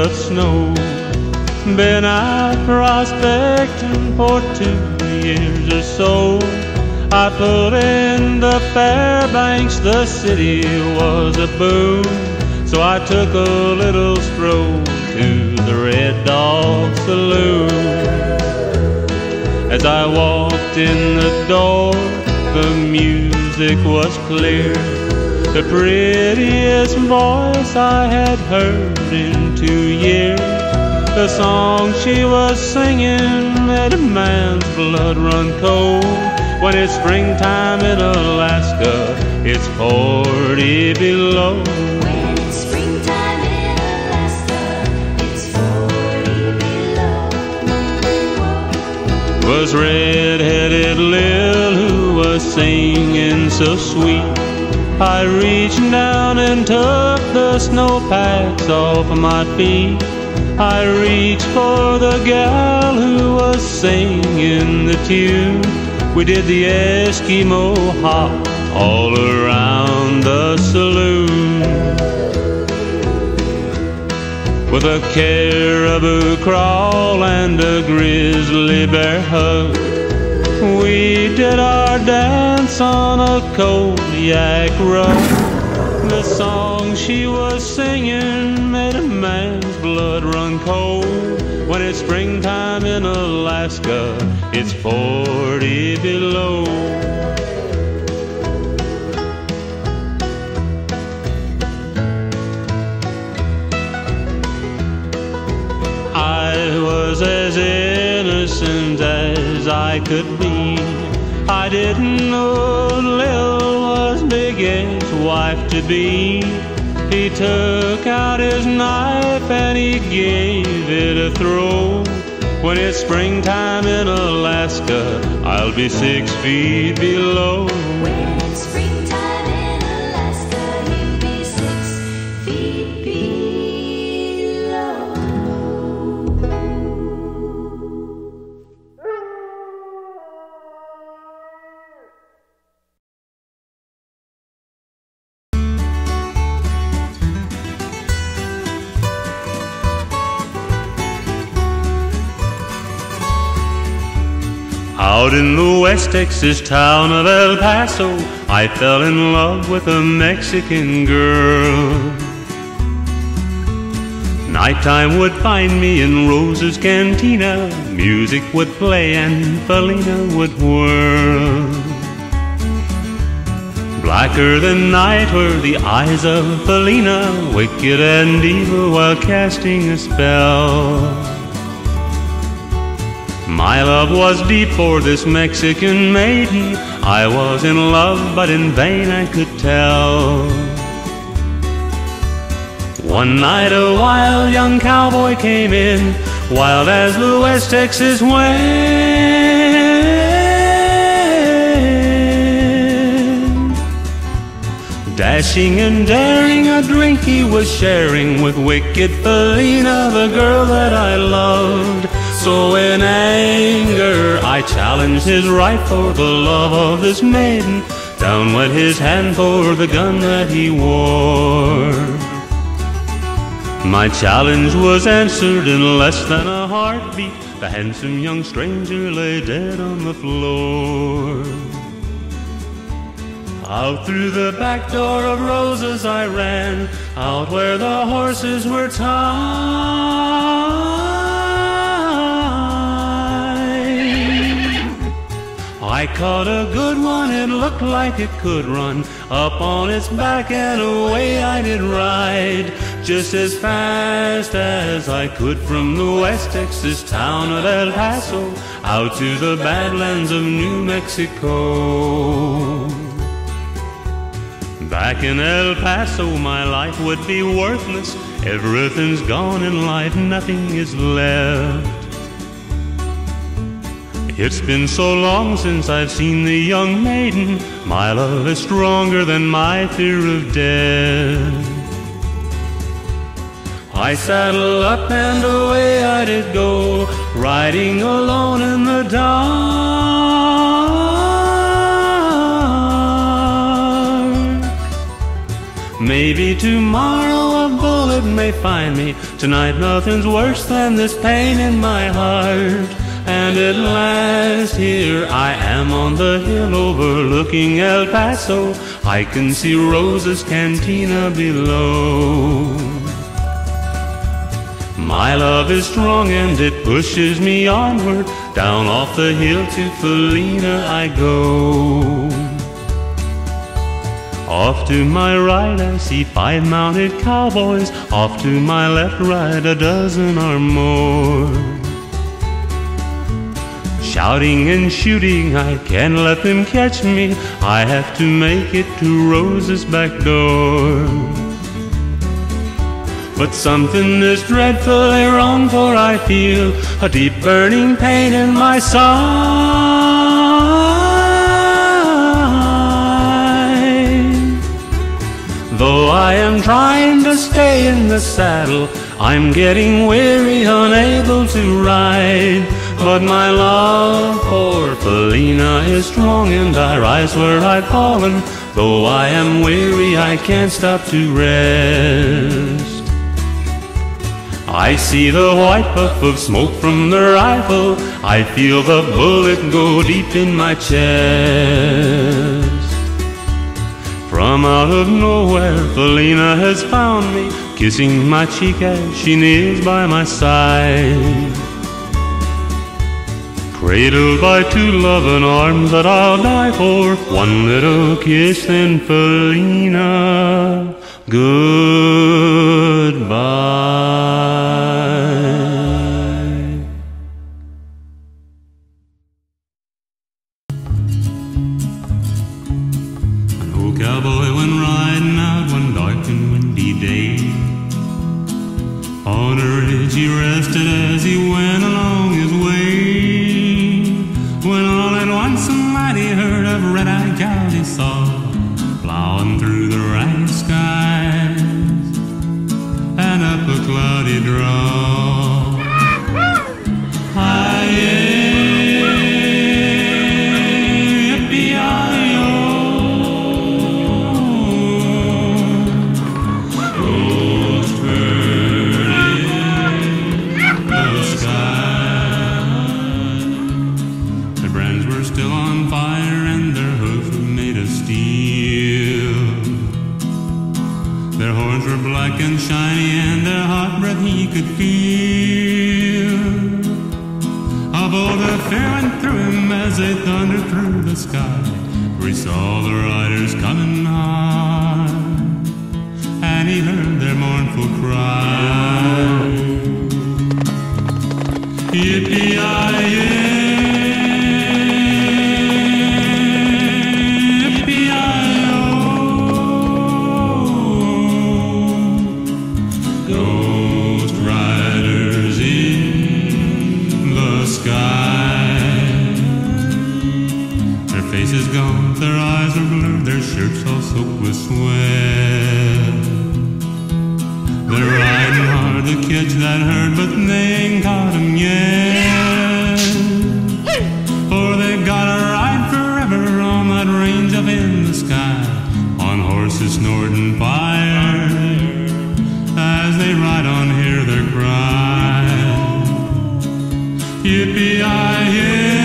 the snow. Been out prospecting for 2 years or so. I pulled into Fairbanks, the city was a boom. So I took a little stroll to the Red Dog Saloon. As I walked in the door, the music was clear, the prettiest voice I had heard in 2 years. The song she was singing made a man's blood run cold. When it's springtime in Alaska, it's 40 below. When it's springtime in Alaska, it's 40 below. Was red-headed Lil who was singing so sweet. I reached down and took the snowpacks off my feet. I reached for the gal who was singing the tune. We did the Eskimo hop all around the saloon. With a caribou crawl and a grizzly bear hug, we did our dance on a Kodiak rug. The song she was singing made a man's blood run cold. When it's springtime in Alaska, it's 40 below. I was as innocent as I could be. I didn't know Lil was Big-Ed's wife-to-be. He took out his knife and he gave it a throw. When it's springtime in Alaska, I'll be 6 feet below. When it's springtime in Alaska, you'll be 6 feet below. Out in the West Texas town of El Paso, I fell in love with a Mexican girl. Nighttime would find me in Rosa's cantina. Music would play and Felina would whirl. Blacker than night were the eyes of Felina, wicked and evil while casting a spell. My love was deep for this Mexican maiden. I was in love, but in vain I could tell. One night a wild young cowboy came in, wild as the West Texas wind. Dashing and daring, a drink he was sharing with wicked Felina, the girl that I loved. So in anger I challenged his right for the love of this maiden. Down went his hand for the gun that he wore. My challenge was answered in less than a heartbeat. The handsome young stranger lay dead on the floor. Out through the back door of Rosa's I ran, out where the horses were tied. I caught a good one, it looked like it could run. Up on its back and away I did ride, just as fast as I could from the West Texas town of El Paso out to the Badlands of New Mexico. Back in El Paso my life would be worthless. Everything's gone in life, nothing is left. It's been so long since I've seen the young maiden. My love is stronger than my fear of death. I saddled up and away I did go, riding alone in the dark. Maybe tomorrow a bullet it may find me. Tonight nothing's worse than this pain in my heart. And at last here I am on the hill overlooking El Paso. I can see Rosa's cantina below. My love is strong and it pushes me onward. Down off the hill to Felina I go. Off to my right I see 5 mounted cowboys. Off to my left, right, a dozen or more. Shouting and shooting, I can't let them catch me. I have to make it to Rosa's back door. But something is dreadfully wrong, for I feel a deep burning pain in my side. Though I am trying to stay in the saddle, I'm getting weary, unable to ride. But my love for Felina is strong, and I rise where I've fallen. Though I am weary, I can't stop to rest. I see the white puff of smoke from the rifle. I feel the bullet go deep in my chest. From out of nowhere, Felina has found me, kissing my cheek as she kneels by my side. Cradled by 2 loving arms that I'll die for, one little kiss, then Felina, goodbye. An old cowboy went riding out one dark and windy day. On a ridge he rested as he went along his way. When all at once a mighty herd of red-eyed cows he saw, plowing through the ragged skies and up a cloudy draw. Yippee-yi-yo, ghost bird in the sky. Their brands were still on fire and their hooves were made of steel. Their horns were black and shiny and their hot breath he could feel. A bolt of fear went through him as they thundered through the sky, for he saw the riders coming hard, and he heard their mournful cry. Yippee-yi-yi. Faces gaunt, their eyes were blurred, their shirts all soaked with sweat. They're riding hard to catch that herd, but they ain't caught 'em yet. For they gotta ride forever on that range up in the sky, on horses snorting fire. As they ride on, hear their cry. Yippee-yi-yi.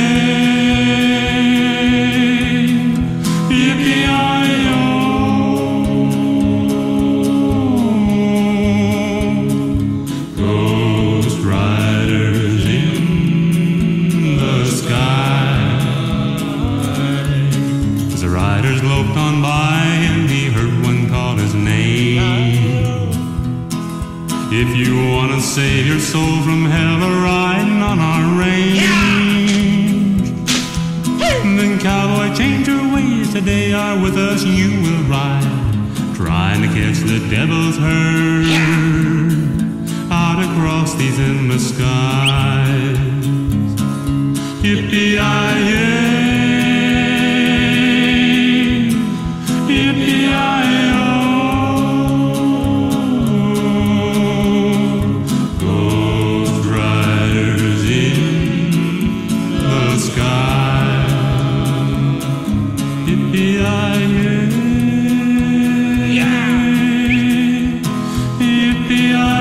If you want to save your soul from hell, riding on our range, then cowboy, change your ways. Today are with us, you will ride, trying to catch the devil's herd out across these endless skies. Yippee-yi-yi. Yippee-yi-yi. baby,